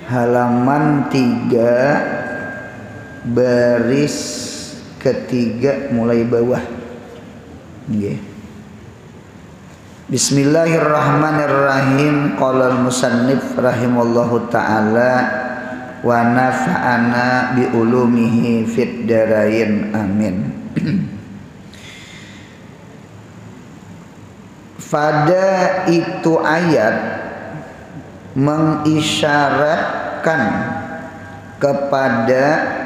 halaman 3 baris ketiga mulai bawah. Nggih. Bismillahirrahmanirrahim. Qala al-musannif rahimallahu taala wa nafa'ana bi ulumihi fid darain amin. Pada itu ayat mengisyaratkan kepada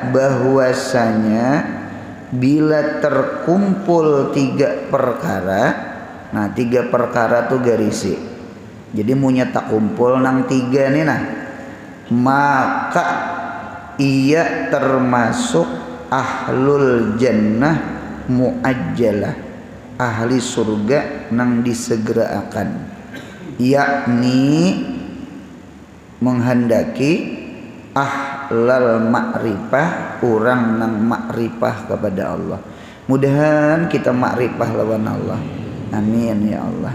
bahwasanya bila terkumpul 3 perkara, nah 3 perkara tuh garisi. Jadi munya tak kumpul nang 3 nih nah, maka ia termasuk ahlul jannah muajjalah, ahli surga nang disegerakan, yakni menghendaki ahlal makrifah, orang nang makrifah kepada Allah. Mudahan kita makrifah lawan Allah, amin ya Allah.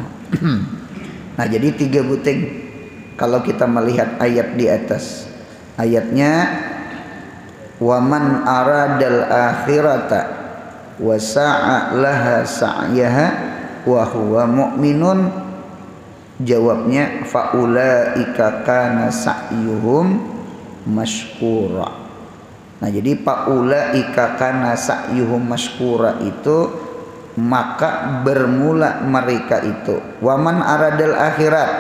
Nah jadi 3 buting kalau kita melihat ayat di atas. Ayatnya waman aradal akhirata wa sa'a laha sa'yaha wa huwa mu'minun, jawabnya faulaika kana sa'yuhum mashkura. Nah jadi faulaika kana sa'yuhum mashkura itu maka bermula mereka itu. Waman aradal akhirat,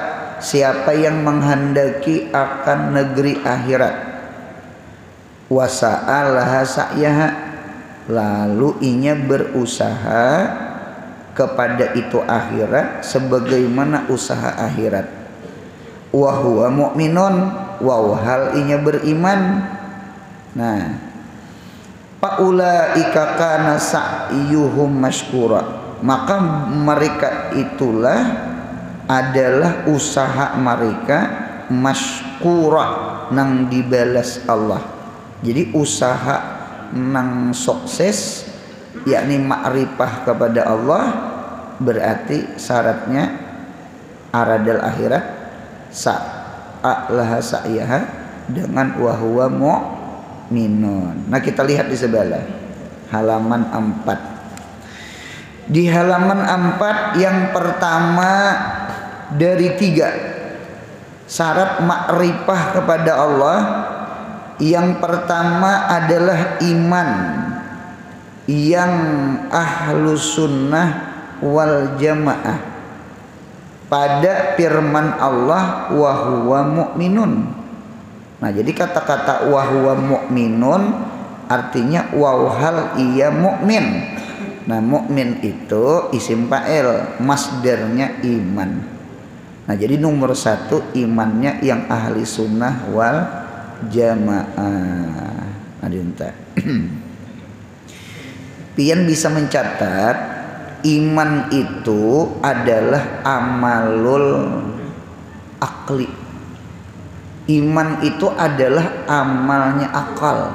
siapa yang menghendaki akan negeri akhirat, wasa'alaha sa'yaha, lalu inya berusaha kepada itu akhirat sebagaimana usaha akhirat. Wa huwa mu'minun, wa hal inya beriman. Nah, faulaika kana sa'yuhum mashkura, maka mereka itulah adalah usaha mereka mashkura, nang dibalas Allah. Jadi usaha nang sukses, yakni makrifah kepada Allah, berarti syaratnya aradal akhirat, sa'alaha sa'yaha, dengan wahwa mu'minun. Nah kita lihat di sebelah halaman 4. Di halaman 4 yang pertama dari 3 syarat makrifah kepada Allah, yang pertama adalah iman yang ahlu sunnah wal jamaah pada firman Allah wa huwa mu'minun. Nah jadi kata-kata wa huwa mu'minun artinya wa hal ia mu'min. Nah mukmin itu isim fa'il, masdarnya iman. Nah jadi nomor 1 imannya yang ahli sunnah wal jamaah. Adinta pian bisa mencatat iman itu adalah amalul akli. Iman itu adalah amalnya akal.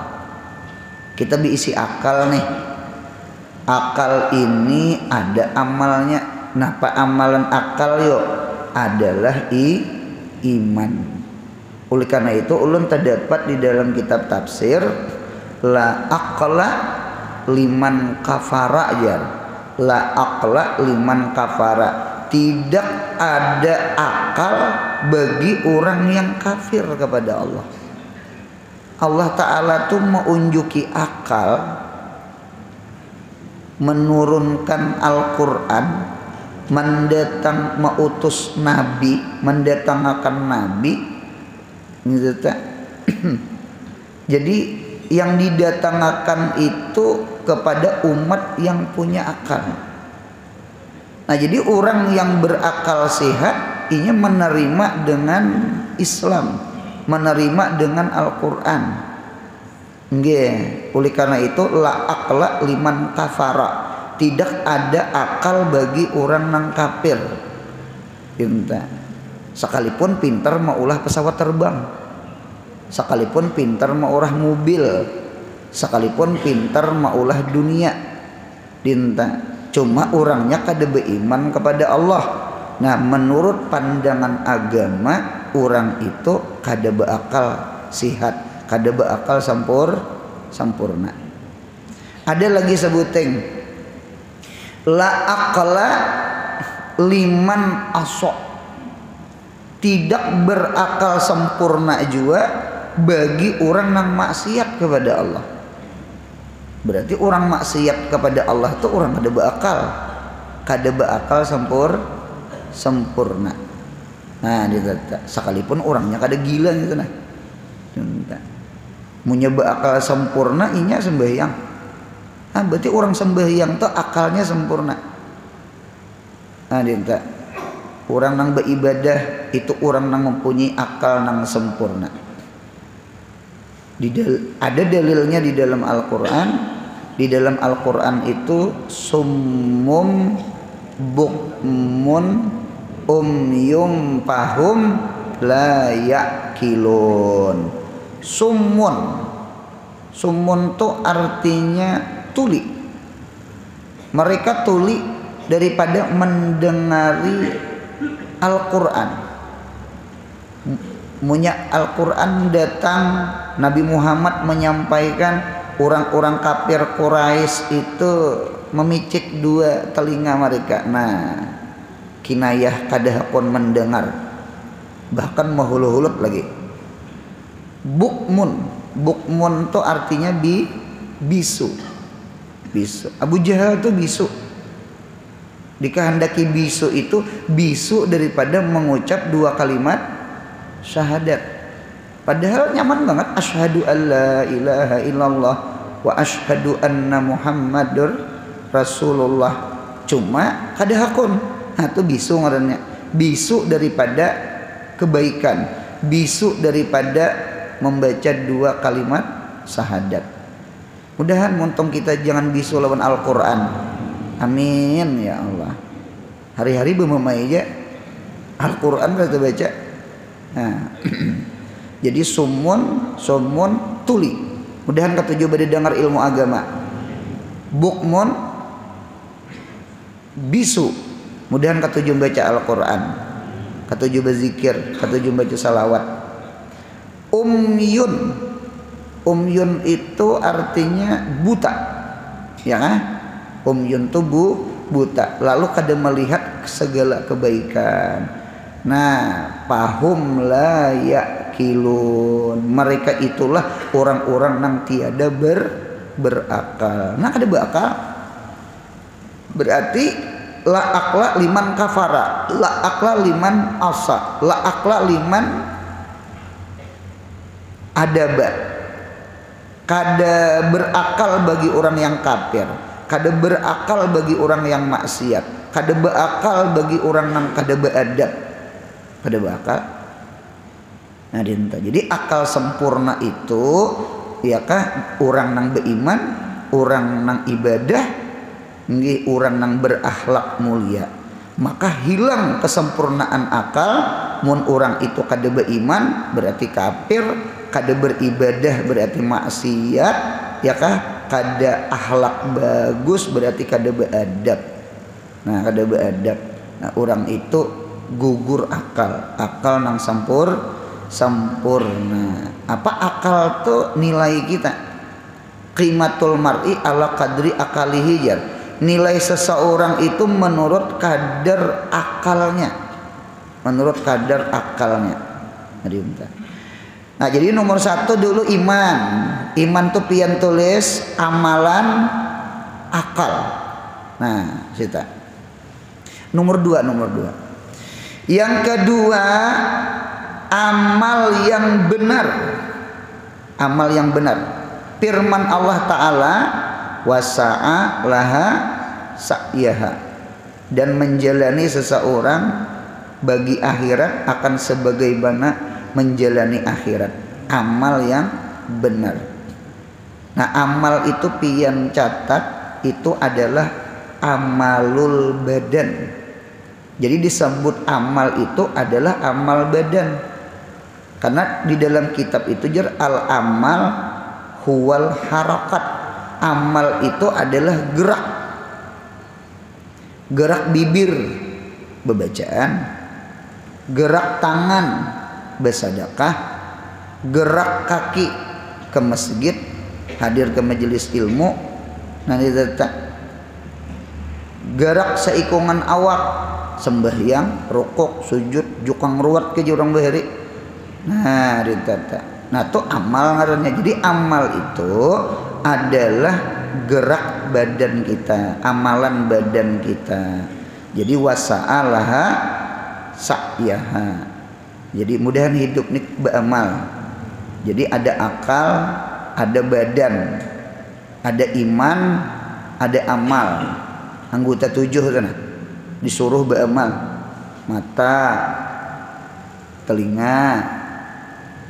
Kita diisi akal nih, akal ini ada amalnya. Nah apa amalan akal yuk? Adalah iman. Oleh karena itu ulun terdapat di dalam kitab tafsir la aqla liman kafara aja. La aqla liman kafara, tidak ada akal bagi orang yang kafir kepada Allah. Allah Ta'ala tuh menunjuki akal, menurunkan Al-Quran, mengutus nabi, mendatangkan nabi. Jadi yang didatangkan itu kepada umat yang punya akal. Nah jadi orang yang berakal sehat ini menerima dengan Islam, menerima dengan Al-Quran. Nggih, oleh karena itu la aqla liman kafara, tidak ada akal bagi orang nang kafir. Sekalipun pintar maulah pesawat terbang, sekalipun pintar maulah mobil, sekalipun pintar maulah dunia, cuma orangnya kada beriman kepada Allah. Nah menurut pandangan agama orang itu kada berakal sihat, kada beakal sampurna. Ada lagi sebuting la aqla liman asok, tidak berakal sempurna juga bagi orang yang maksiat kepada Allah. Berarti orang maksiat kepada Allah itu orang kada beakal sempurna. Nah, sekalipun orangnya kada gila gitu nah. Punya beakal sempurna inya sembahyang. Nah, berarti orang sembahyang tuh akalnya sempurna. Nah, orang nang beribadah itu orang nang mempunyai akal nang sempurna. Ada dalilnya di dalam Al-Quran. Di dalam Al-Quran itu summum bukmun umyum fahum la ya'kilun. Summun tuh artinya tuli. Mereka tuli daripada mendengari Al-Quran. Munya Al-Quran datang, Nabi Muhammad menyampaikan, orang-orang kafir Quraisy itu memicik dua telinga mereka. Nah, kinayah kadahapun mendengar, bahkan mahulu-hulut lagi. Bukmun itu artinya bisu. Abu Jahal itu bisu. Dikehendaki bisu itu bisu daripada mengucap dua kalimat syahadat. Padahal nyaman banget, asyhadu alla ilaha illallah wa asyhadu anna muhammadur rasulullah. Cuma kada hakun. Nah, itu bisu ngarannya. Bisu daripada kebaikan, bisu daripada membaca dua kalimat syahadat. Mudahan muntong kita jangan bisu lawan Al-Quran. Amin ya Allah. Hari-hari bememai aja Al-Quran kita baca. Nah, jadi sumun tuli. Mudahan ketujuh pada dengar ilmu agama. Bukmun bisu. Mudahan ketujuh baca Al-Quran, ketujuh berzikir, ketujuh baca salawat. Umyun itu artinya buta, ya kan? Umyun itu buta, lalu kada melihat segala kebaikan. Nah, pahum la ya'kilun, mereka itulah orang-orang yang tiada berakal. Nah, ada berakal berarti la akla liman kafara, la akla liman asa, la akla liman adaba. Kada berakal bagi orang yang kafir, kada berakal bagi orang yang maksiat, kada berakal bagi orang yang kada beadab. Pada bakal. Nah, jadi akal sempurna itu ya kah orang nang beriman, orang nang ibadah, orang nang berakhlak mulia. Maka hilang kesempurnaan akal. Mun orang itu kada beriman berarti kafir, kada beribadah berarti maksiat, ya kah kada akhlak bagus berarti kada beadab. Nah, kada beadab. Nah, orang itu gugur akal nang sempurna. Apa akal tuh? Nilai kita, qimatul mar'i ala qadri akalihi jar. Nilai seseorang itu menurut kadar akalnya, Nah, jadi nomor satu dulu iman tuh pian tulis, amalan, akal. Nah, kita nomor dua. Yang kedua, amal yang benar. Firman Allah Ta'ala, wasa'a laha sa'yaha, dan menjalani seseorang bagi akhirat akan sebagaimana menjalani akhirat. Amal yang benar. Nah, amal itu pian catat itu adalah amalul badan. Jadi disebut amal itu adalah amal badan. Karena di dalam kitab itu jar al amal huwal harakat. Amal itu adalah gerak. Gerak bibir bebacaan, gerak tangan bersedekah, gerak kaki ke masjid, hadir ke majelis ilmu, nanti tetap gerak seikungan awak, sembahyang, rukuk, sujud, jukang ruwat ke jurang bahari. Nah, ditata. Nah, itu amal ngarannya. Jadi amal itu adalah gerak badan kita, amalan badan kita. Jadi wasa'alaha sa'yaha. Jadi mudahan hidup nih beramal. Jadi ada akal, ada badan, ada iman, ada amal. Anggota 7 sana disuruh beramal. Mata, telinga,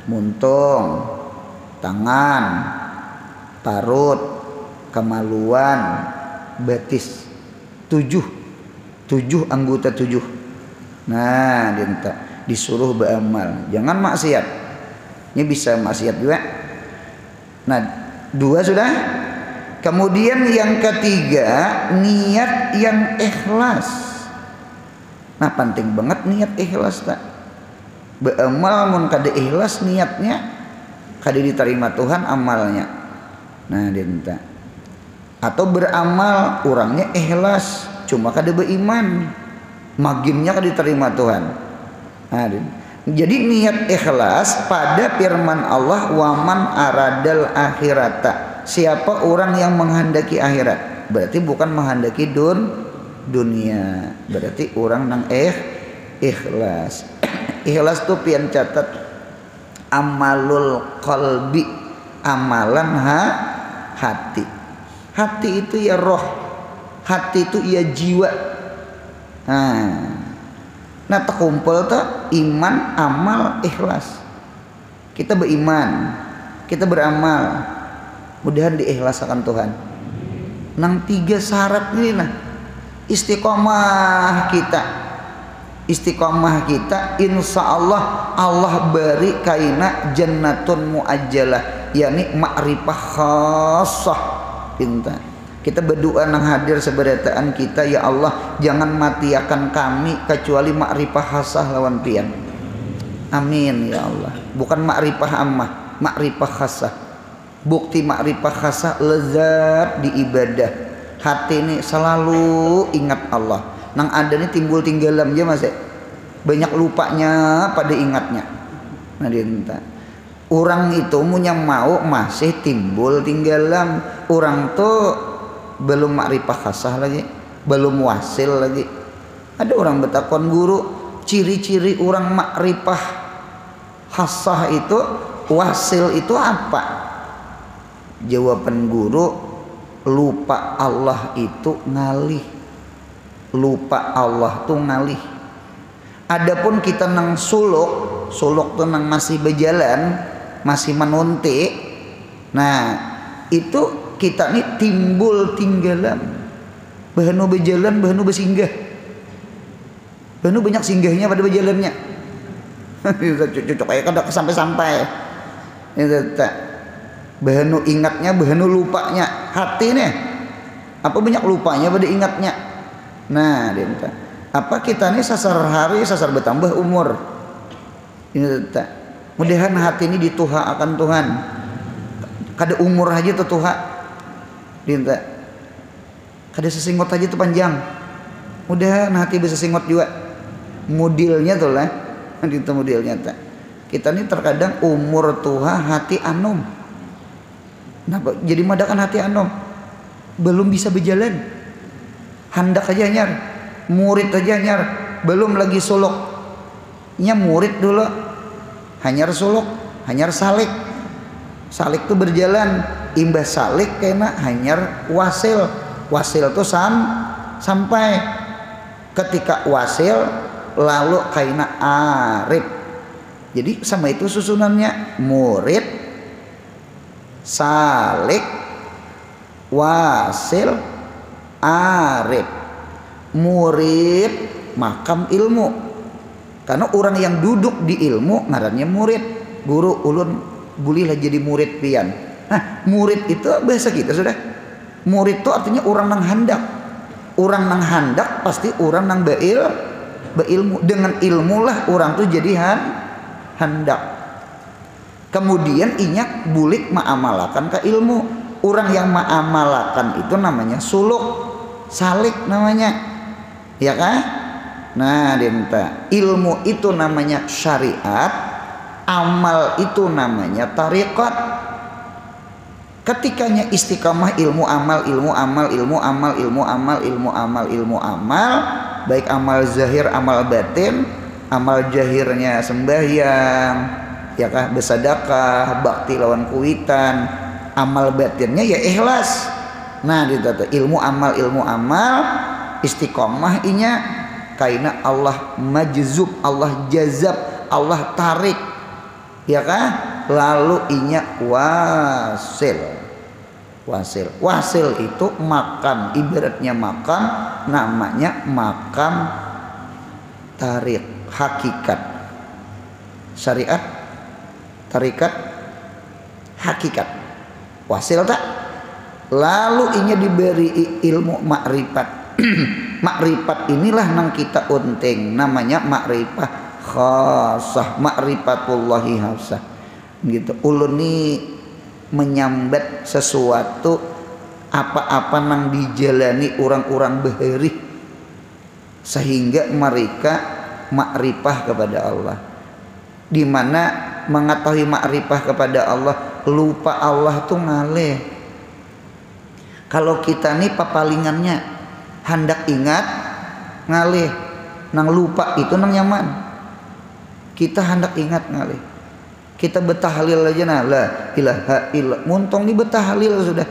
muntung, tangan, parut, kemaluan, betis. 7 anggota 7. Nah, disuruh beramal. Jangan maksiat. Ini bisa maksiat juga. Nah, 2 sudah. Kemudian yang ketiga, niat yang ikhlas. Nah, penting banget niat ikhlas tak. Beramal mun kada ikhlas niatnya, kada diterima Tuhan amalnya. Nah, dinta. Atau beramal orangnya ikhlas, cuma kada beriman, maginnya kada diterima Tuhan. Nah, jadi niat ikhlas pada firman Allah, waman aradal akhirata. Siapa orang yang menghendaki akhirat, berarti bukan menghendaki dunia, berarti orang nang ikhlas. Ikhlas tuh pian catat amalul qalbi, amalan hati. Hati itu ya roh, hati itu ya jiwa. Nah terkumpul tuh iman, amal, ikhlas. Kita beriman, kita beramal, mudahan diikhlaskan Tuhan. Nang 3 syarat ini nah istiqomah kita insya Allah Allah beri kaina jannatun muajjalah, yakni ma'rifah khassah. Kita berdoa nang hadir seberataan kita, ya Allah jangan matiakan kami kecuali ma'rifah khassah lawan pian. Amin ya Allah. Bukan ma'rifah ammah, ma'rifah khassah. Bukti ma'rifah khassah lezat di ibadah. Hati ini selalu ingat Allah. Nang ada nih timbul tinggalan aja mas, banyak lupanya pada ingatnya. Nah dinta. Orang itu punya mau masih timbul tinggalan. Orang tuh belum ma'rifah khassah lagi, belum wasil lagi. Ada orang betakon guru, ciri-ciri orang ma'rifah khassah itu, wasil itu apa? Jawaban guru, lupa Allah itu ngalih. Lupa Allah tuh ngalih. Adapun kita nang suluk tuh nang masih berjalan, masih menunti. Nah, itu kita nih timbul tinggalan. Bahanu berjalan, bahanu bersinggah. Bahanu banyak singgahnya pada berjalannya. Cocok kayak kada sampai-sampai. Itu tak. Bahanu ingatnya, bahanu lupanya. Hati nih apa banyak lupanya pada ingatnya. Nah, dia minta apa kita nih sasar hari, sasar bertambah umur. Ini tak. Mudahan hati ini dituha akan Tuhan. Kada umur aja tuh tuha. Dia minta kada sesingot aja tuh panjang. Mudahan hati bisa singot juga. Mudilnya tuh lah. Itu mudilnya tak. Kita nih terkadang umur tuha hati anum. Nah, jadi madakan hati anom belum bisa berjalan, handak aja nyar, murid aja nyar, belum lagi suluk, nya murid dulu, hanyar suluk, hanyar salik tuh berjalan, imbas salik kena hanyar wasil tuh sampai ketika wasil lalu kaina arif. Jadi sama itu susunannya, murid, salik, wasil, arif. Murid makam ilmu, karena orang yang duduk di ilmu ngarannya murid. Guru ulun bulilah jadi murid pian. Nah, murid itu bahasa kita sudah. Murid itu artinya orang nang handak. Orang nang handak pasti orang nang berilmu. Dengan ilmu lah orang tuh jadi handak. Kemudian inya bulik ma'amalakan ke ilmu. Orang yang ma'amalakan itu namanya suluk, salik namanya, ya kan? Nah, denta ilmu itu namanya syariat, amal itu namanya tariqat. Ketikanya istiqamah ilmu amal, ilmu amal, ilmu amal, ilmu amal, ilmu amal, ilmu amal, baik amal zahir, amal batin. Amal zahirnya sembahyang, ya kah, bersedekah, bakti lawan kuitan. Amal batinnya ya ikhlas. Nah, ditata ilmu amal, istiqomah inya kaina Allah majzub, Allah jazab, Allah tarik, ya kah? Lalu inya wasil itu makan, ibaratnya makan, namanya makan tarik. Hakikat syariat, tarikat, hakikat, wasil tak. Lalu inya diberi ilmu makrifat. Makrifat inilah nang kita unting, namanya makrifah khasah, makrifatullahi hafsah gitu. Ulun ni menyambat sesuatu apa-apa nang dijalani orang-orang beheri sehingga mereka makrifah kepada Allah. Di mana mengetahui makrifah kepada Allah, lupa Allah tuh ngaleh. Kalau kita nih papalingannya hendak ingat ngaleh, nang lupa itu nang nyaman. Kita hendak ingat ngaleh. Kita betahlil aja nah, la ilaha illallah. Muntong nih betahlil sudah.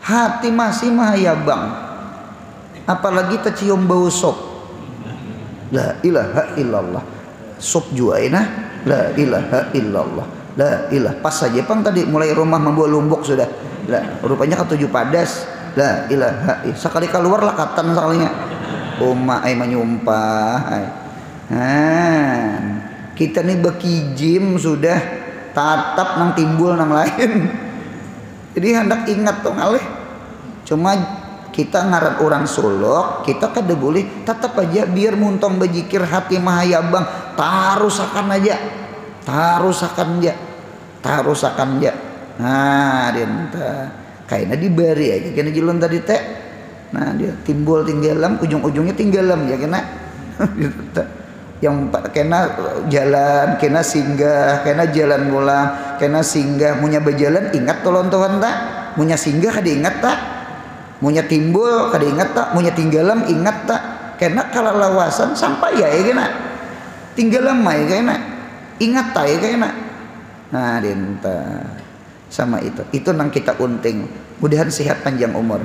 Hati masih mahayabang. Apalagi tercium bau sop. La ilaha illallah. Sop juaina la ilaha illallah. La ilah. Pas saja pang tadi mulai rumah membawa lumbuk sudah. La rupanya ketujuh padas. La ilaha. Sekali keluar lakatan sekalinya. Oma ai menyumpah. Kita nih bekijim sudah tatap nang timbul nang lain. Jadi hendak ingat tuh ngalih. Cuma kita ngaran orang suluk, kita kada boleh tetap aja biar muntong bejikir hati mahayabang, tarusakan aja. Nah, denta kayaknya diberi aja kena jalan tadi teh. Nah, dia timbul tinggalam, ujung-ujungnya tinggalam ya kena. Yang kena jalan, kena singgah, kena jalan pulang, kena singgah, munya berjalan ingat tolong Tuhan tak? Munya singgah kada ingat tak? Munya timbul kada ingat tak, munya tinggalam ingat tak, kena kalau lawasan sampai ya kena tinggalam mai kena ingat tak ya kena. Nah denta sama itu nang kita unting, mudahan sehat panjang umur,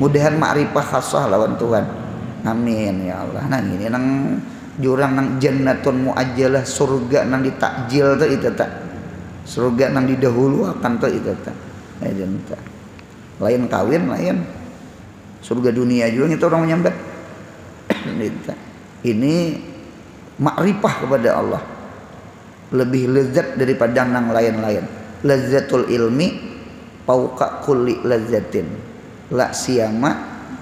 mudahan ma'rifah khasah lawan Tuhan, amin ya Allah. Nah ini nang jurang nang jannatun muajjalah, surga nang ditakjil tuh itu tak, surga nang didahulukan tuh itu tak. Denta lain kawin lain surga dunia juga itu orang menyambat. Ini makrifah kepada Allah lebih lezat daripada nang lain-lain. Lazzatul ilmi pauka kulli lazzatin la siyama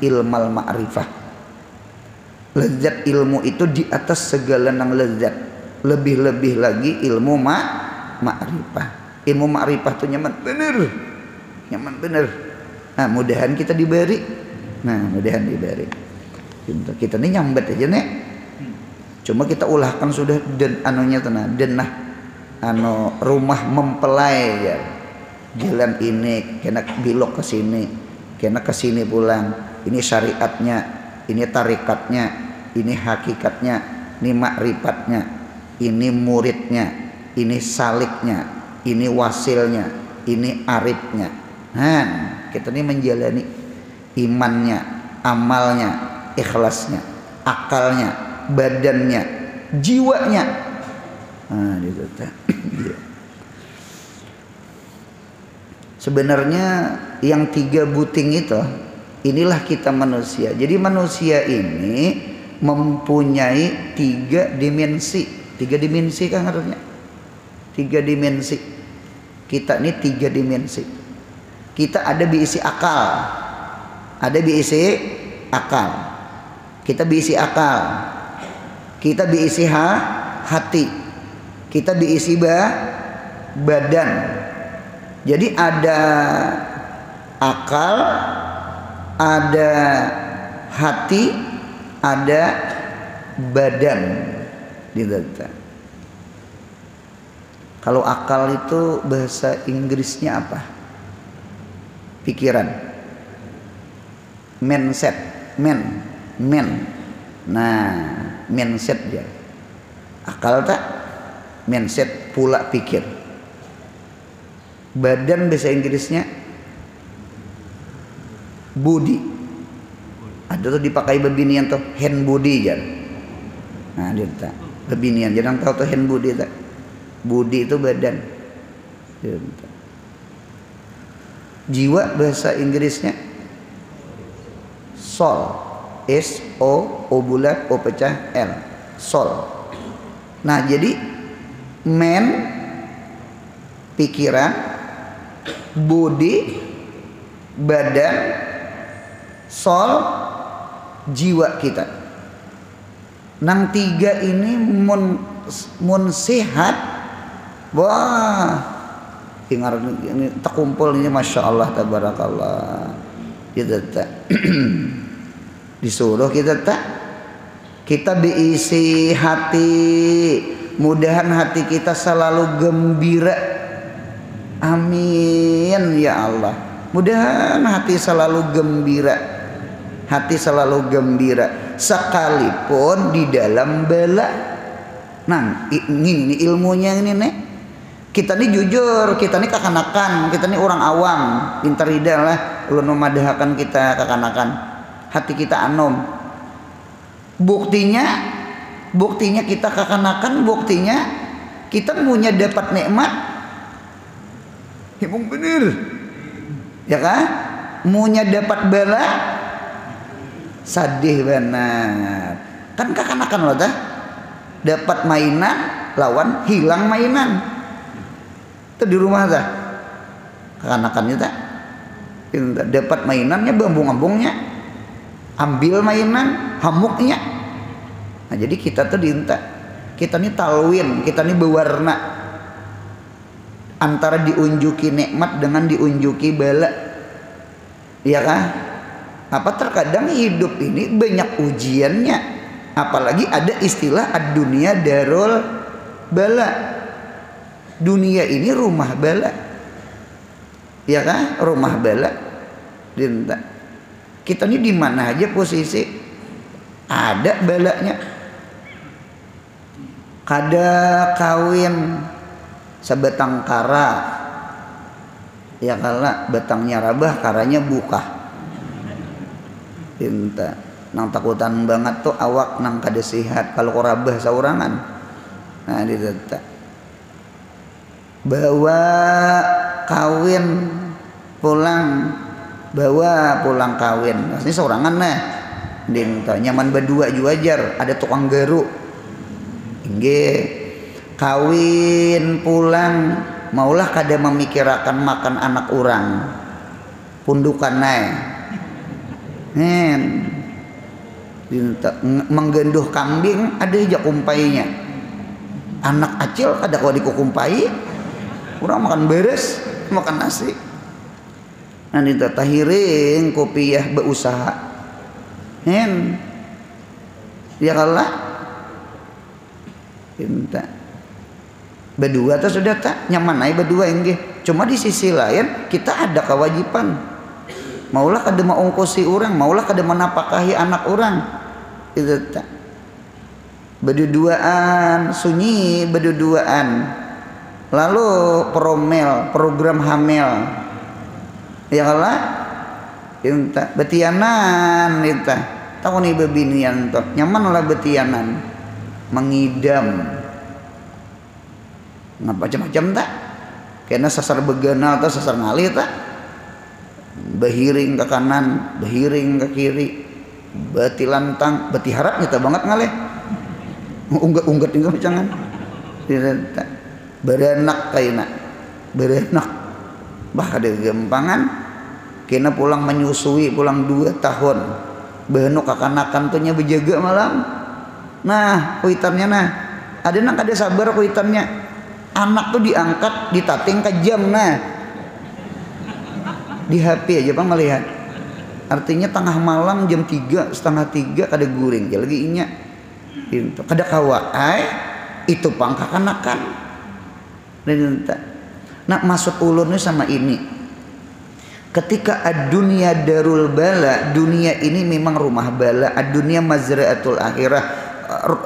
ilmal ma'rifah. Lezat ilmu itu di atas segala nang lezat, lebih-lebih lagi ilmu ma'rifah. Ilmu ma'rifah itu nyaman bener. Nah mudahan kita diberi. Kita ini nyambat aja nek. Cuma kita ulahkan sudah dan anunya tenang denah rumah mempelai ya. Jalan ini kena belok ke sini, kena ke sini pulang. Ini syariatnya, ini tarikatnya, ini hakikatnya, ini makrifatnya, ini muridnya, ini saliknya, ini wasilnya, ini arifnya. Nah, kita ini menjalani imannya, amalnya, ikhlasnya, akalnya, badannya, jiwanya. Nah, gitu. Sebenarnya yang 3 buting itu, inilah kita manusia. Jadi manusia ini mempunyai 3 dimensi. 3 dimensi kan artinya? 3 dimensi. Kita ini 3 dimensi. Kita ada diisi akal. Ada diisi akal. Kita diisi akal. Kita diisi hati. Kita diisi badan. Jadi ada akal, ada hati, ada badan. Kalau akal itu bahasa Inggrisnya apa? Pikiran. Mindset. Nah, mindset dia. Akal tak? Mindset pula pikir. Badan bahasa Inggrisnya body. Ada tuh dipakai bebinian tuh hand body jan. Nah, dia tak bebinian. Jangan tahu tuh hand body tak. Budi itu badan. Jiwa bahasa Inggrisnya soul. S O O bulat O pecah L. Soul. Nah, jadi man pikiran, body badan, soul jiwa kita. Nang tiga ini mun sehat. Wah, dengar ini terkumpul ini, masya Allah, tabarakallah. Kita tak disuruh kita diisi hati, mudahan hati kita selalu gembira. Amin ya Allah. Mudahan hati selalu gembira, hati selalu gembira sekalipun di dalam bala. Nah, ini ilmunya ini nih. Kita ini jujur, kita ini kakanakan, kita ini orang awam, pintar ida lah, ulun memadahakan kita kakanakan, hati kita anom. Buktinya kita kakanakan, buktinya kita punya dapat nikmat. Emang bener, ya kan? Punya dapat bala, sadih benar. Kan kakanakan loh dah, dapat mainan, lawan hilang mainan. Di rumah dah kekanakannya tak dapat mainannya, bambung-bambungnya, ambil mainan hamuknya. Nah, jadi kita tuh diinta, kita nih talwin, kita nih berwarna antara diunjuki nikmat dengan diunjuki bala, ya kan? Apa terkadang hidup ini banyak ujiannya, apalagi ada istilah ad-dunya darul bala. Dunia ini rumah bala, ya kan? Rumah bala. Kita ini di mana aja posisi ada balanya. Kada kawin sebatang kara, ya kala batangnya rabah, karanya buka. Tinta nang takutan banget tuh awak nang kada sehat kalau rabah saurangan. Nah, ditata bawa kawin pulang, bawa pulang kawin ini seorangan nah dinta nyaman berdua juajar, ada tukang garuk inge kawin pulang maulah kada memikirakan makan anak orang pundukan naik dinta menggenduh kambing ada aja kumpainya, anak acil kada kau dikukumpai. Orang makan beres, makan nasi. Nanti tahiring kopiah berusaha. Ya kalah. Minta. Berdua tuh sudah tak nyaman aja berdua enggih. Cuma di sisi lain kita ada kewajiban. Maulah kada maungkosi orang, maulah kada menapakahi anak orang. Itu tak. Berduaan sunyi, berduaan. Lalu program hamil, ya kalah, inta betianan, inta tahu nih bebinian tuh nyaman lah betianan, mengidam, ngapa macam-macam tak, karena sasar begana atau sasar ngali tak, behiring ke kanan, behiring ke kiri, beti lantang, beti harap nyata banget ngalih, unggat itu jangan, tidak. Berenak kayaknya, berenak bah ada gempangan kena pulang menyusui pulang 2 tahun benuk kakanakan tuhnya berjaga malam. Nah kuitannya nah ada nak ada sabar kuitannya Anak tuh diangkat, ditating ke jam, nah di HP aja Bang melihat. Artinya tengah malam jam 3, setengah 3 kada guring lagi inya. Kada kawa itu pangkakanakan. Nah maksud ulunnya sama ini. Ketika ad-dunya darul bala, dunia ini memang rumah bala, ad-dunya mazra'atul akhirah,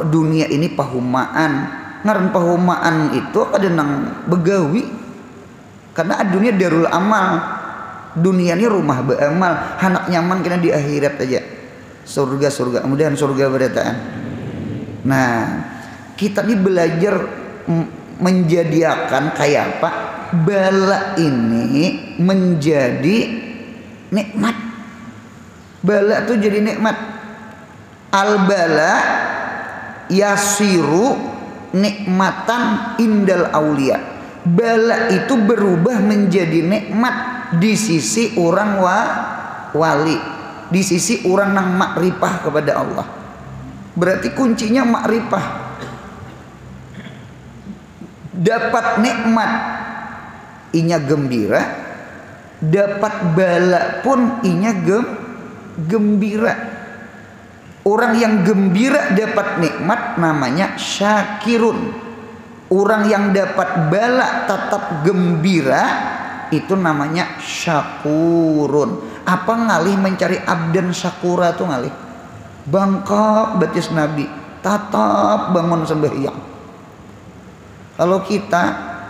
dunia ini pahumaan. Ngaran pahumaan itu kada nang begawi. Karena ad-dunya darul amal. Dunia ini rumah beramal, anak nyaman kena di akhirat aja. Surga, kemudian surga berataan. Nah, kita ini belajar menjadikan kayak apa? Bala ini menjadi nikmat. Bala itu jadi nikmat. Al-bala yasiru nikmatan indal aulia. Bala itu berubah menjadi nikmat di sisi orang wali, di sisi orang nang makrifah kepada Allah. Berarti kuncinya makrifah. Dapat nikmat inya gembira, dapat bala pun inya gembira. Orang yang gembira dapat nikmat namanya syakirun. Orang yang dapat bala tetap gembira itu namanya syakurun. Apa ngalih mencari abdan syakura tuh ngalih bangkok betis Nabi tatap bangun sembahyang. Kalau kita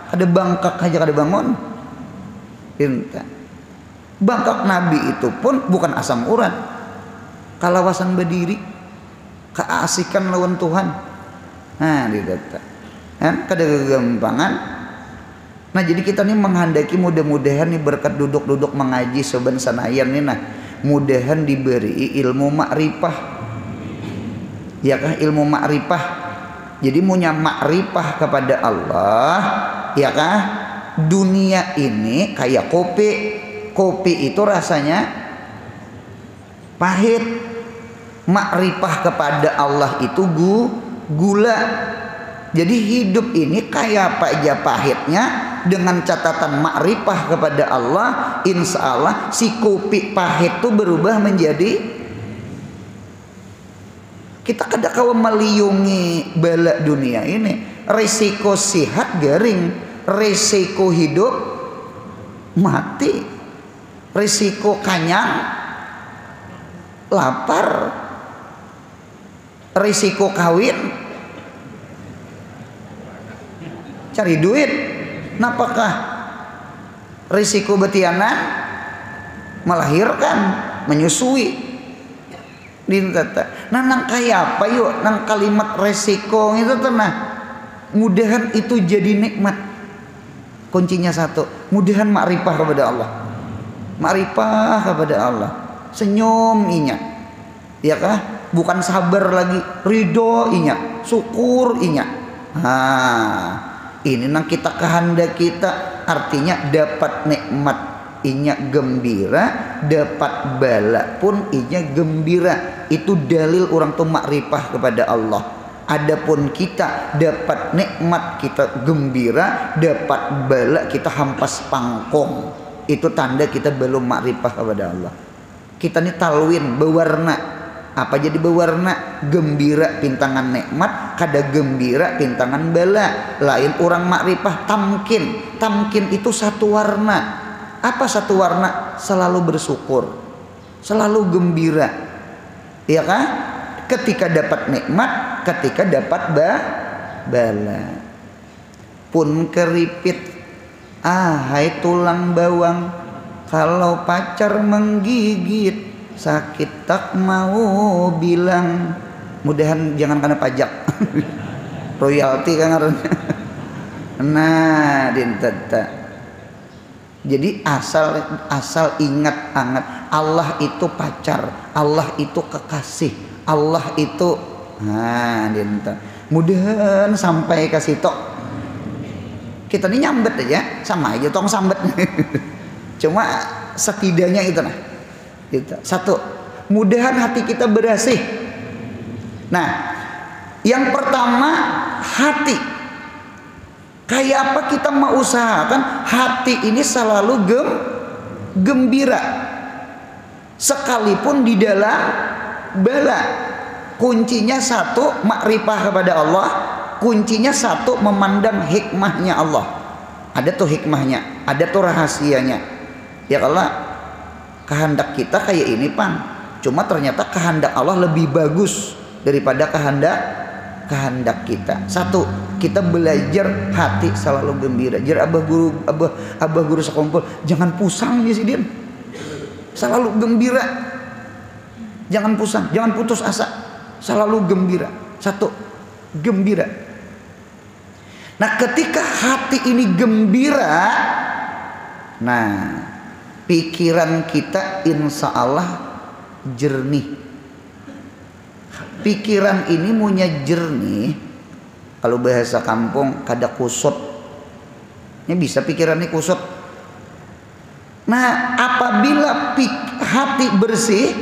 ada bangkok aja kada bangun, bangkok Nabi itu pun bukan asam urat, kalawasan berdiri, keasikan lawan Tuhan. Nah didata kan kada kegampangan. Nah jadi kita nih menghendaki mudah-mudahan nih berkat duduk-duduk mengaji soban sanayan nih, nah mudahan diberi ilmu makrifah, ya kah, ilmu makrifah. Jadi punya makrifah kepada Allah, ya kah. Dunia ini kayak kopi itu rasanya pahit. Makrifah kepada Allah itu gula. Jadi hidup ini kayak apa aja pahitnya, dengan catatan makrifah kepada Allah, insya Allah si kopi pahit itu berubah menjadi, kita kada kawa meliungi bala dunia ini. Resiko sihat garing, resiko hidup mati, resiko kanyang lapar, resiko kawin cari duit, napakah risiko betianan melahirkan, menyusui. Nah nang kayak apa yuk nang kalimat resiko itu tenah, mudahan itu jadi nikmat. Kuncinya satu, mudahan makrifah kepada Allah, makrifah kepada Allah, senyum inya, ya kah, bukan sabar lagi, ridho inya, syukur inya. Ini nang kita kehendak kita, artinya dapat nikmat inya gembira, dapat bala pun inya gembira. Itu dalil orang tuh makrifah kepada Allah. Adapun kita dapat nikmat kita gembira, dapat bala kita hampas pangkong, itu tanda kita belum makrifah kepada Allah. Kita ini talwin berwarna. Apa jadi berwarna? Gembira pintangan nikmat, kada gembira pintangan bala. Lain orang makrifah tamkin. Tamkin itu satu warna. Apa satu warna? Selalu bersyukur, selalu gembira, ya kan? Ketika dapat nikmat, ketika dapat bala. Pun keripit, hai tulang bawang, kalau pacar menggigit sakit tak mau bilang. Mudahan jangan kena pajak royalti kan ngarannya. Nah dinteta. Jadi asal ingat Allah itu pacar, Allah itu kekasih, Allah itu dinteta. Mudahan sampai ke situ. Kita ini nyambet aja sama aja tong sambet. Cuma setidaknya itu nah. Satu, mudahan hati kita bersih. Nah, yang pertama hati. Kayak apa kita mau usahakan hati ini selalu gembira, sekalipun di dalam bala. Kuncinya satu, makrifah kepada Allah. Kuncinya satu, memandang hikmahnya Allah. Ada tuh hikmahnya, ada tuh rahasianya. Ya kalau kehendak kita kayak ini Pan, cuma ternyata kehendak Allah lebih bagus daripada kehendak kita. Satu, kita belajar hati selalu gembira. Jar abah guru sekompol, jangan pusang ya Sidin, selalu gembira, jangan pusang, jangan putus asa, selalu gembira. Satu, gembira. Nah ketika hati ini gembira, nah pikiran kita insya Allah jernih. Pikiran ini punya jernih. Kalau bahasa kampung kada kusut, ini bisa pikirannya kusut. Nah apabila hati bersih,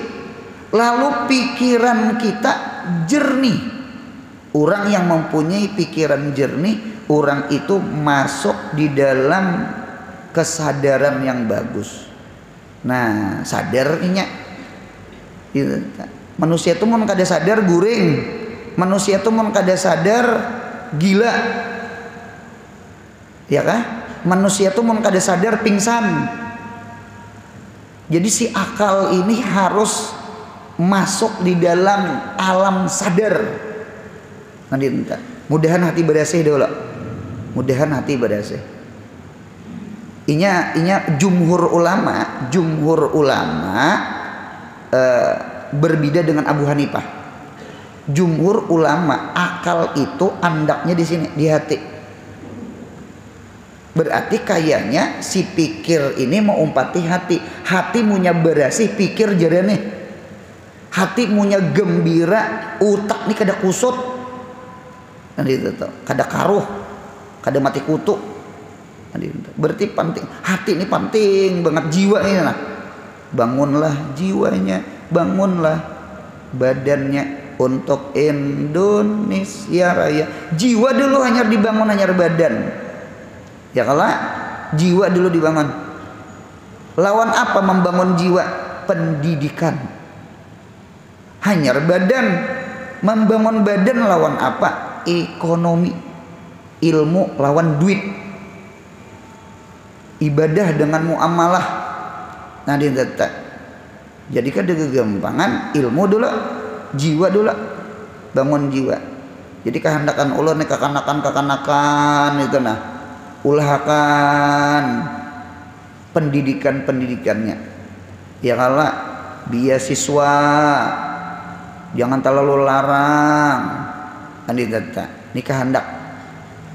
lalu pikiran kita jernih. Orang yang mempunyai pikiran jernih, orang itu masuk di dalam kesadaran yang bagus. Nah sadarnya manusia itu mau kada sadar guring, manusia itu mau kada sadar gila, ya kah? Manusia itu mau kada sadar pingsan. Jadi si akal ini harus masuk di dalam alam sadar. Nanti mudahan hati berdasih dulu, mudahan hati berdasih. Inya jumhur ulama berbeda dengan Abu Hanifah. Jumhur ulama akal itu andaknya di sini, di hati. Berarti kayaknya si pikir ini mau umpati hati. Hati munya berasih, pikir jarane. Hati munya gembira, utak nih kada kusut. Nanti itu kada karuh, kada mati kutu. Berarti penting, hati ini penting banget, jiwa ini lah. Bangunlah jiwanya, bangunlah badannya untuk Indonesia Raya. Jiwa dulu hanya dibangun, hanya badan. Ya kalau jiwa dulu dibangun. Lawan apa membangun jiwa? Pendidikan. Hanya badan. Membangun badan lawan apa? Ekonomi. Ilmu lawan duit. Ibadah dengan muamalah. Nah dia tetap. Jadi kan ada kegampangan ilmu dulu, jiwa dulu, bangun jiwa. Jadi kehendakan Allah nih kekanakan itu nah, ulahkan pendidikannya. Ya kalau beasiswa jangan terlalu larang. Andi tetap. Ini kehendak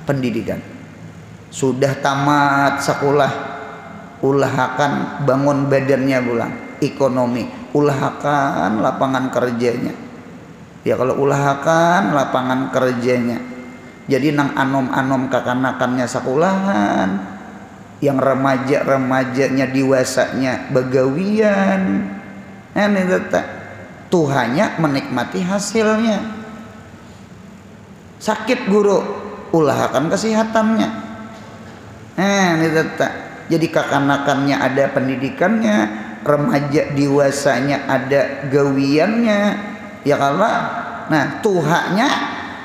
pendidikan. Sudah tamat sekolah, ulahkan bangun badannya pulang, ekonomi, ulahkan lapangan kerjanya. Ya kalau ulahkan lapangan kerjanya, jadi nang anom-anom kekanakannya sekolahan, yang remajanya dewasanya begawian, ini tetap Tuhannya menikmati hasilnya. Sakit guru, ulahkan kesehatannya. Ini tetap. Jadi kekanakannya ada pendidikannya, remaja dewasanya ada gawiannya. Ya kalau nah Tuhannya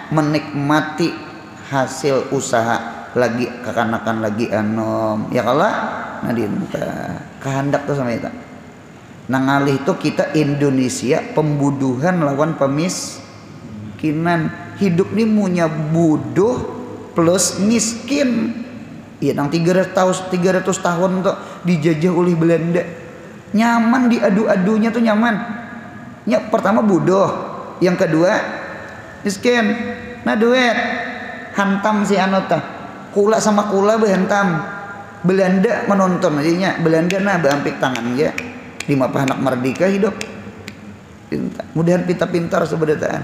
menikmati hasil usaha lagi kekanakan lagi anom. Ya kalau nah kehendak tuh sama itu. Nang alih itu kita Indonesia pembuduhan lawan pemiskinan. Hidup ini punya buduh plus miskin. Iya nang 300 tahun tuh dijajah oleh Belanda. Nyaman diadu-adunya tuh nyaman. Ya pertama bodoh, yang kedua miskin. Nah duit hantam si anota. Kula sama kula behantam. Belanda menonton aja. Belanda nah beampik tangan ya. 5 anak merdeka hidup. Mudahan kita pintar sebedataan.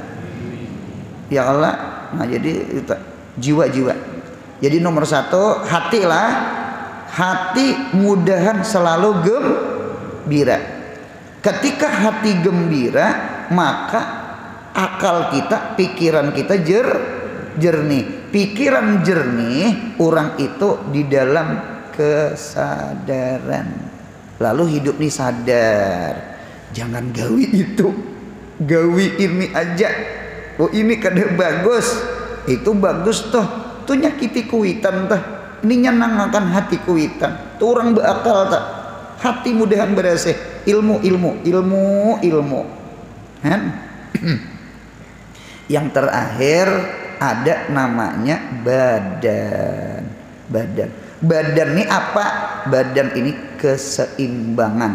Ya Allah. Nah jadi itu jiwa-jiwa. Jadi nomor 1 hati lah, hati mudahan selalu gembira. Ketika hati gembira, maka akal kita, pikiran kita jernih. pikiran jernih, orang itu di dalam kesadaran. Lalu hidup nih sadar, jangan gawi itu, gawi ini aja. Oh ini kada bagus, itu bagus toh, tuh nyakiti kuitan tah, ini nyenangkan hati kuitan. Tuh orang berakal tak, hati mudahan berasih, ilmu. Kan? Yang terakhir ada namanya badan. Badan ini apa? Badan ini keseimbangan,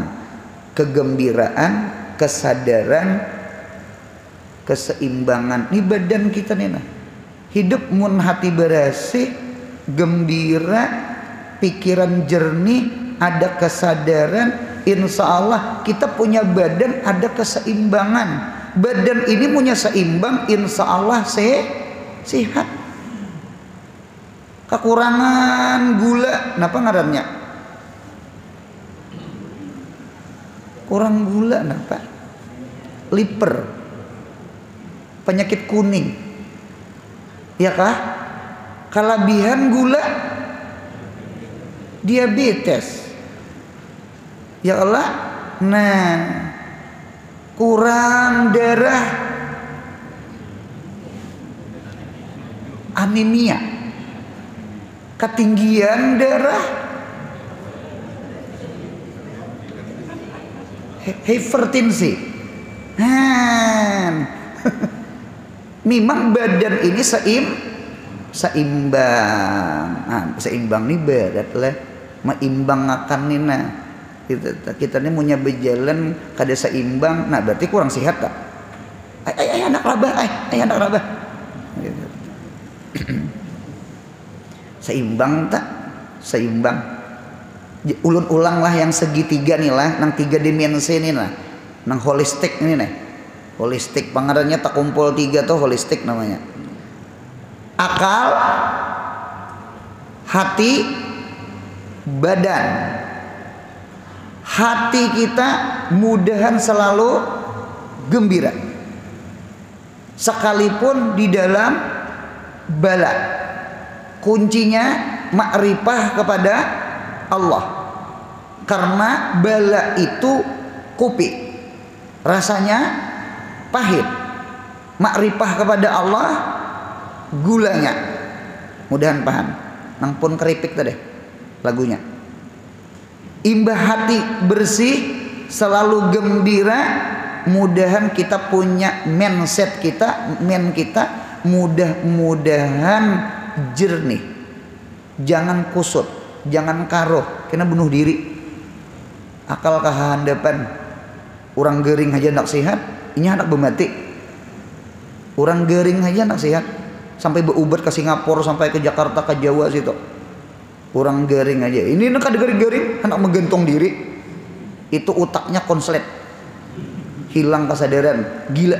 kegembiraan, kesadaran, keseimbangan. Ini badan kita nih nah. Hidup mun hati bersih, gembira, pikiran jernih, ada kesadaran, insya Allah kita punya badan ada keseimbangan. Badan ini punya seimbang, insya Allah sehat. Kekurangan gula, kenapa ngarannya? Kurang gula, kenapa? Liver, penyakit kuning, ya kah? Kelebihan gula, diabetes, ya Allah. Nah, kurang darah, anemia, ketinggian darah, hipertensi. Memang badan ini seimbang. Nah, seimbang nih berat lah, maimbang akan nina. Kita ini punya berjalan kada seimbang, nah berarti kurang sehat tak? Anak rabah. Seimbang tak? Seimbang. Ulun ulang lah yang segitiga nih lah, nang 3 dimensi nih lah, nang holistik ini nih. Holistik pangarannya tak kumpul 3 tuh holistik namanya. Akal, hati, badan. Hati kita mudahan selalu gembira, sekalipun di dalam bala. Kuncinya makrifah kepada Allah, karena bala itu kopi, rasanya pahit. Makrifah kepada Allah, gulanya. Mudahan paham. Nang pun keripik tadi lagunya. Imbah hati bersih, selalu gembira, mudahan kita punya mindset kita, mudah-mudahan jernih. Jangan kusut, jangan karuh, kena bunuh diri. Akal kehandapan, orang gering aja nak sehat, ini anak bermati. Orang gering aja nak sehat, sampai berubat ke Singapura, sampai ke Jakarta, ke Jawa situ. Orang garing aja. Ini nak ada garing, anak menggantung diri. Itu otaknya konslet, hilang kesadaran, gila.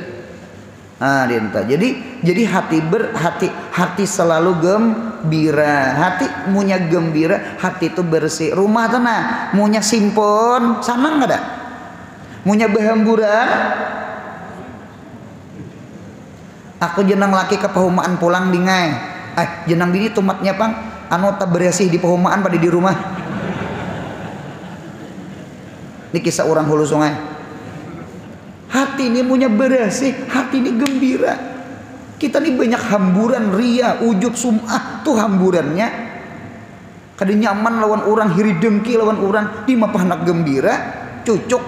Ah, dinta. Jadi hati selalu gembira. Hati munya gembira, hati itu bersih. Rumah tanah munya simpon, sana nggak ada. Munya bahamburan. Aku jenang laki ke pehumaan pulang dingai. Jenang bini tumatnya pang. Anu tak bersih di pehumaan pada di rumah. Ini kisah orang hulu sungai. Hati ini punya bersih, hati ini gembira. Kita ini banyak hamburan, ria, ujub, sum'ah, tuh hamburannya. Kada nyaman lawan orang, hiri dengki lawan orang, di mapah anak gembira, cucuk.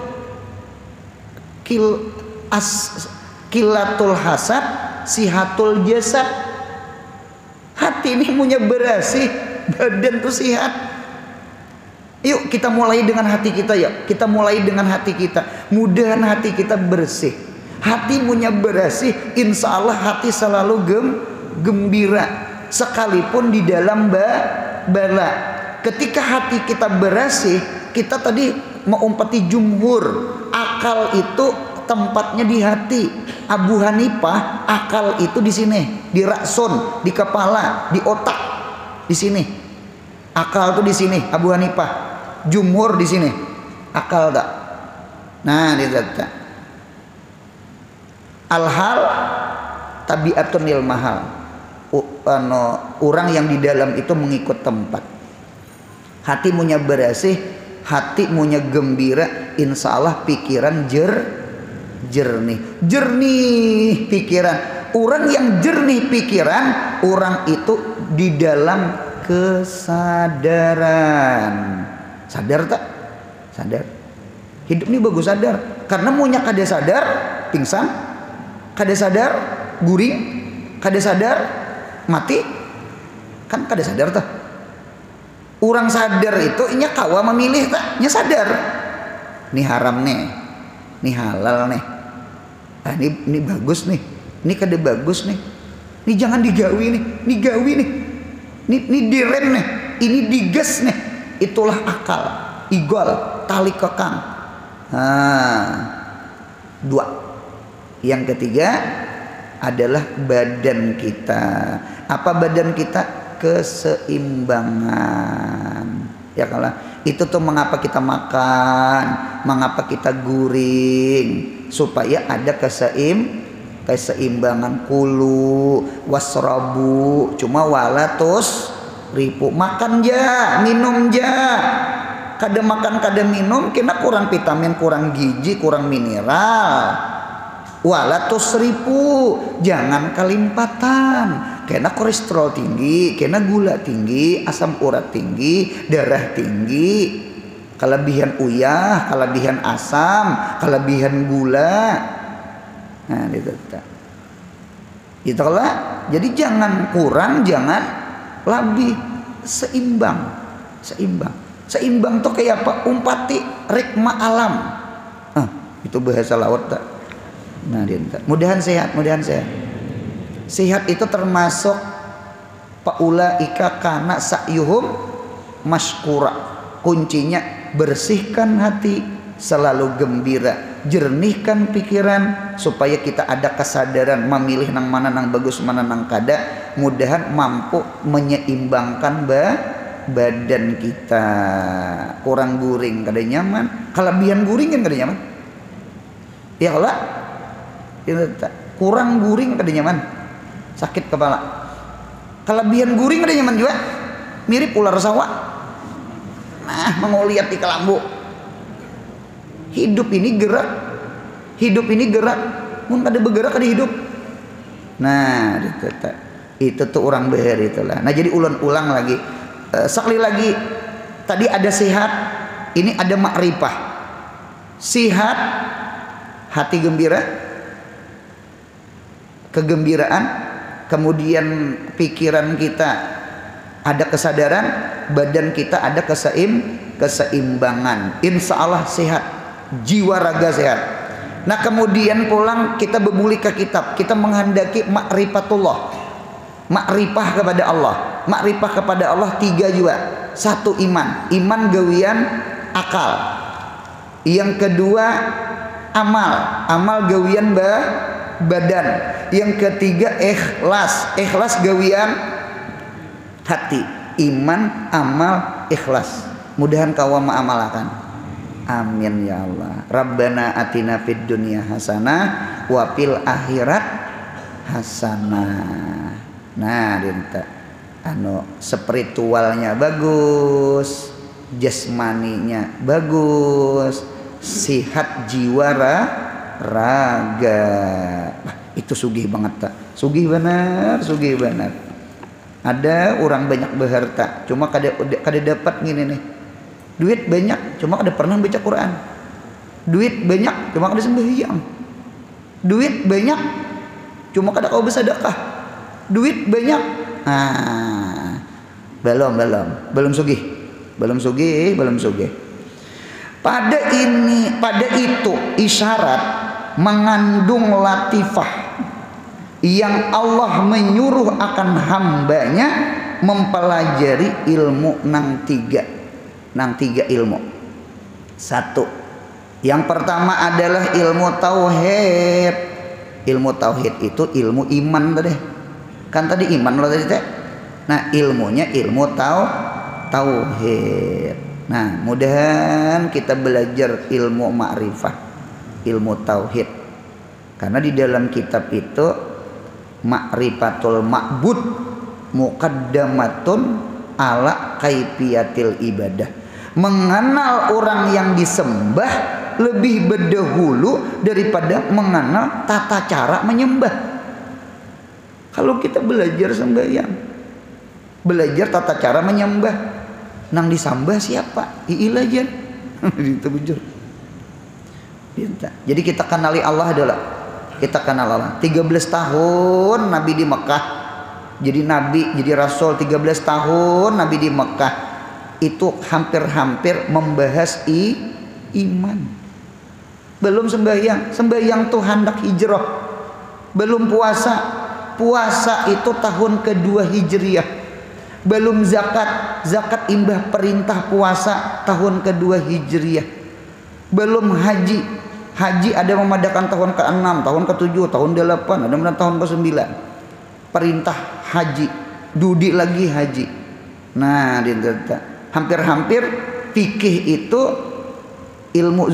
Kilatul hasad, sihatul jasad. Hati ini punya bersih, badan tuh sehat. Yuk kita mulai dengan hati kita ya. Kita mulai dengan hati kita. Mudahan hati kita bersih. Hati punya bersih, insya Allah hati selalu gembira. Sekalipun di dalam bala. Ketika hati kita bersih, kita tadi mau umpati jumhur. Akal itu tempatnya di hati. Abu Hanifah akal itu di sini, di rakson, di kepala, di otak, di sini. Akal itu di sini. Abu Hanifah, jumhur di sini. Akal tak. Nah, dia kata al-hal tabi'atun lil mahal. orang yang di dalam itu mengikut tempat. Hati munya bersih, hati munya gembira, insya Allah pikiran jernih pikiran. Orang yang jernih pikiran, orang itu di dalam kesadaran. Sadar tak? Sadar. Hidup ini bagus sadar. Karena munya kada sadar pingsan, kada sadar guring, kada sadar mati, kan kada sadar tak? Orang sadar itu inya kawa memilih tak? Nya sadar. Ini haram nih, ini halal nih. Ah, ini bagus nih, ini kada bagus nih. Ini jangan digawi nih, ini gawi nih. Ini direm nih, ini digas nih. Itulah akal, igol, tali kekang. Dua. Yang ketiga adalah badan kita. Apa badan kita? Keseimbangan. Ya kalau itu tuh mengapa kita makan, mengapa kita guring, supaya ada keseimbangan. Kulu wasrabu, cuma walatus ribu, makan ja, minum ja. Kada makan kada minum kena kurang vitamin, kurang gizi, kurang mineral. Walatus ribu, jangan kelimpatan. Kena kolesterol tinggi, kena gula tinggi, asam urat tinggi, darah tinggi, kelebihan uyah, kelebihan asam, kelebihan gula. Nah, itulah. Jadi jangan kurang, jangan lebih, seimbang. Seimbang tuh kayak apa? Umpati rikma alam. Itu bahasa laut tak? Nah, mudahan sehat. Sehat itu termasuk paulaika kana sa'yuhum masykura. Kuncinya bersihkan hati, selalu gembira, jernihkan pikiran supaya kita ada kesadaran memilih nang mana nang bagus, mana nang kada. Mudahan mampu menyeimbangkan badan kita. Kurang guring kada nyaman, kelebihan guring kan kada nyaman. Ya Allah, kurang guring kada nyaman, sakit kepala. Kelebihan guring ada nyaman juga, mirip ular sawah. Nah, mengoliat di kelambu. Hidup ini gerak, mun kada bergerak kada hidup. Nah, itu tuh orang beher itulah. Nah, jadi ulang lagi, sekali lagi. Tadi ada sehat, ini ada makrifah. Sehat, hati gembira, kegembiraan. Kemudian pikiran kita ada kesadaran, badan kita ada keseimbangan. Insya Allah sehat, jiwa raga sehat. Nah, kemudian pulang kita berbuli ke kitab, kita menghendaki ma'rifatullah, ma'rifah kepada Allah. Ma'rifah kepada Allah tiga juga. Satu iman gawian akal. Yang kedua amal gawian badan. Yang ketiga ikhlas gawian hati. Iman, amal, ikhlas. Mudahan kawa ma'amalakan. Amin ya Allah. Rabbana atina fid dunya hasanah wa fil akhirat hasanah. Nah, dinta spiritualnya bagus, jasmaninya bagus, sihat jiwa raga. Itu sugih banget tak? Sugih benar. Ada orang banyak berharta, cuma kada dapat gini nih. Duit banyak, cuma kada pernah baca Quran. Duit banyak, cuma kada sembahyang. Duit banyak, cuma kada kau bersedekah. Duit banyak, belum sugih. Pada itu isyarat mengandung latifah yang Allah menyuruh akan hambanya mempelajari ilmu nang tiga ilmu. Satu, yang pertama adalah ilmu tauhid. Ilmu tauhid itu ilmu iman tadi. Kan tadi iman loh tadi teh. Nah, ilmunya ilmu tauhid. Nah, mudahan kita belajar ilmu ma'rifah, ilmu tauhid. Karena di dalam kitab itu ma'rifatul ma'bud muqaddamatun ala kaifiyatil ibadah. Mengenal orang yang disembah lebih berdahulu daripada mengenal tata cara menyembah. Kalau kita belajar sembahyang, belajar tata cara menyembah, nang disambah siapa? Iil aja. Itu bujur. Jadi kita kenali Allah adalah kita kenal Allah. 13 tahun Nabi di Mekah. Jadi Nabi, jadi Rasul 13 tahun Nabi di Mekah. Itu hampir-hampir membahas iman. Belum sembahyang. Sembahyang tuh hendak hijrah. Belum puasa. Puasa itu tahun kedua Hijriah. Belum zakat. Zakat imbah perintah puasa tahun kedua Hijriah. Belum haji. Haji ada memadakan tahun ke-6, tahun ke-7, tahun ke-8, ada tahun ke-9. Perintah haji, dudi lagi haji. Nah, hampir-hampir fikih itu ilmu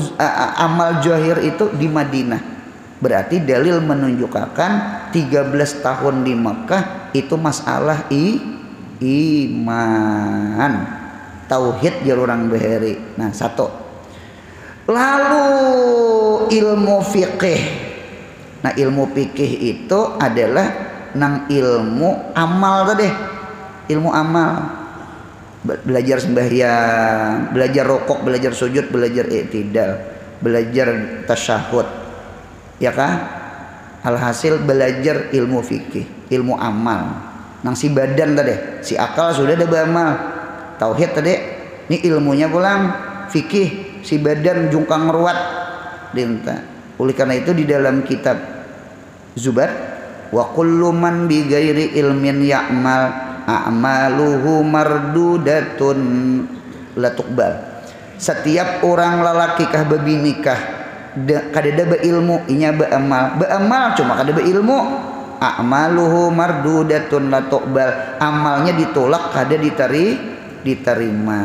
amal zahir itu di Madinah. Berarti dalil menunjukkan 13 tahun di Mekah itu masalah iman. Tauhid jar urang beheri. Nah, satu. Lalu ilmu fikih. Nah, ilmu fikih itu adalah nang ilmu amal tadi. Ilmu amal. Belajar sembahyang, belajar rokok, belajar sujud, belajar i'tidal, belajar tasyahud. Ya kah? Alhasil belajar ilmu fikih, ilmu amal. Nang si badan tadi, si akal sudah ada beramal. Tauhid tadi, ini ilmunya pulang fikih. Si badan jungkang ruwat dinta. Oleh karena itu di dalam kitab Zubar, wa kullu man bi ghairi ilmin ya'mal a'maluhu mardudatun la tuqbal. Setiap orang lalaki kah babinikah kadada beilmu inya beramal cuma kadada beilmu a'maluhu mardudatun la tuqbal. Amalnya ditolak kada diterima.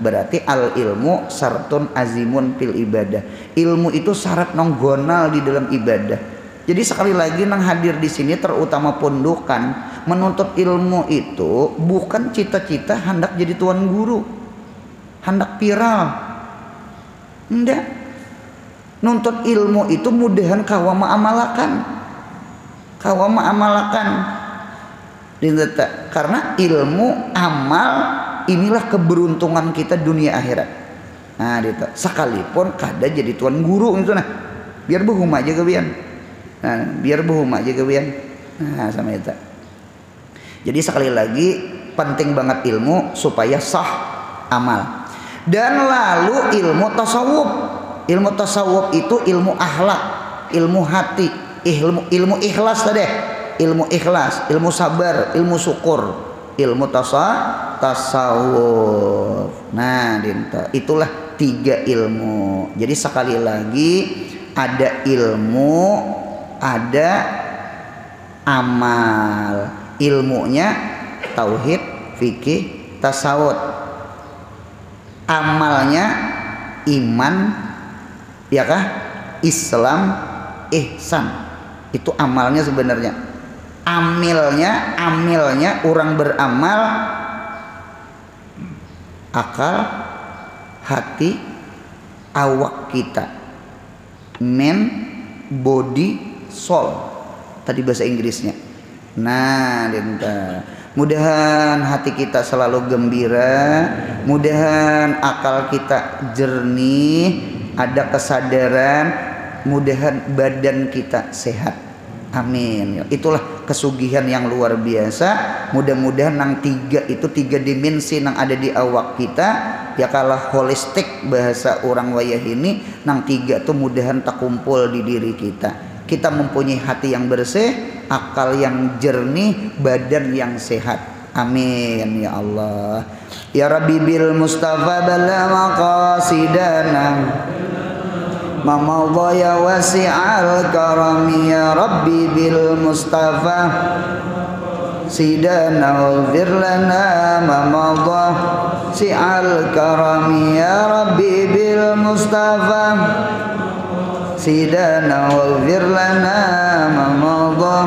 Berarti al ilmu syartun azimun fil ibadah. Ilmu itu syarat nonggonal di dalam ibadah. Jadi sekali lagi nang hadir di sini terutama pondokan menuntut ilmu itu bukan cita-cita hendak jadi tuan guru, hendak viral. Enggak. Nuntut ilmu itu mudahan kawama amalakan. Kawama amalakan. Karena ilmu amal inilah keberuntungan kita dunia akhirat. Nah, itu sekalipun kada jadi tuan guru itu nah. Biar behum aja kebian. Nah, biar behum aja kebian. Nah, sama itu. Jadi sekali lagi penting banget ilmu supaya sah amal. Dan lalu ilmu tasawuf. Ilmu tasawuf itu ilmu akhlak, ilmu hati, ilmu ikhlas tadi. Ilmu ikhlas, ilmu sabar, ilmu syukur, ilmu tasawuf. Nah, itulah 3 ilmu. Jadi sekali lagi ada ilmu, ada amal. Ilmunya tauhid, fikih, tasawuf. Amalnya iman, ya kah? Islam, ihsan. Itu amalnya sebenarnya. Amilnya orang beramal akal, hati, awak kita, body, soul. Tadi bahasa Inggrisnya. Nah, mudahan hati kita selalu gembira, mudahan akal kita jernih, ada kesadaran, mudahan badan kita sehat. Amin. Itulah kesugihan yang luar biasa. Mudah-mudahan nang 3 itu 3 dimensi nang ada di awak kita ya kalah holistik bahasa orang wayah ini nang 3 tuh mudahan tak kumpul di diri kita. Kita mempunyai hati yang bersih, akal yang jernih, badan yang sehat. Amin ya Allah. Ya Rabbi bil Mustafa bala maqasidana Mamadha ya wasi'al karami ya Rabbi bil Mustafa Sidana waghfir lana mamadha si'al karami ya Rabbi bil Mustafa Sidana waghfir lana mamadha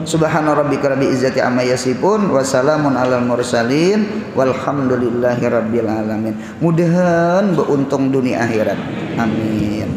Subhana rabbika rabbil izzati amma yasifun wa salamun alal mursalin walhamdulillahi rabbil alamin. Mudahan beuntung dunia akhirat. Amin.